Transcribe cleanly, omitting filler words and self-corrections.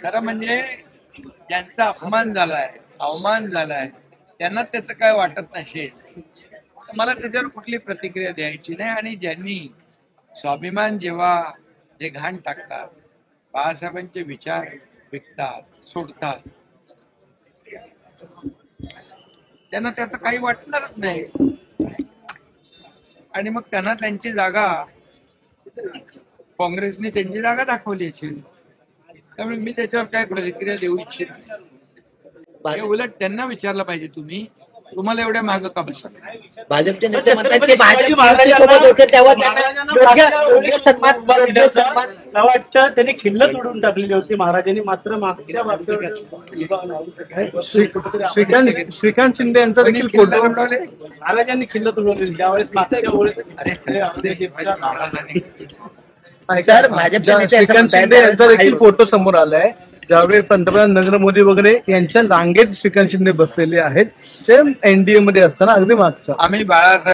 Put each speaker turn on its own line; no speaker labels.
खरं म्हणजे ज्यांचा अपमान झालाय, अवमान झालाय, त्यांना त्याचं काय वाटत नसेल तर मला त्याच्यावर कुठली प्रतिक्रिया द्यायची नाही. आणि ज्यांनी स्वाभिमान जेव्हा जे घाण टाकतात, बाळासाहेबांचे विचार विकतात, सोडतात, त्यांना त्याचं काही वाटणारच नाही. आणि मग त्यांना त्यांची जागा, काँग्रेसने त्यांची जागा दाखवली असेल. त्यामुळे मी त्याच्यावर काय प्रतिक्रिया देऊ इच्छित नाही. उलट त्यांना विचारलं पाहिजे, तुम्हाला एवढ्या मागं का बसवलं.
भाजपचे नेते म्हणतात की भाजप सोबत होते तेव्हा त्यांना योग्य सन्मान
वाटतं त्यांनी खिल्ल तोडून टाकलेली होती महाराजांनी. मात्र मागच्या श्रीकांत शिंदे यांचा देखील फोटो महाराजांनी खिल्ल तोडवलेली ज्यावेळेस मागच्या वेळेस
सर भाजपच्या नेते
श्रीकांत शिंदे यांचा देखील फोटो समोर आलाय ज्यावेळी पंतप्रधान नरेंद्र मोदी वगैरे यांच्या रांगेत श्रीकांत शिंदे बसलेले आहेत. सेम एनडीए मध्ये असताना अगदी मागचा.
आम्ही बाळासाहेब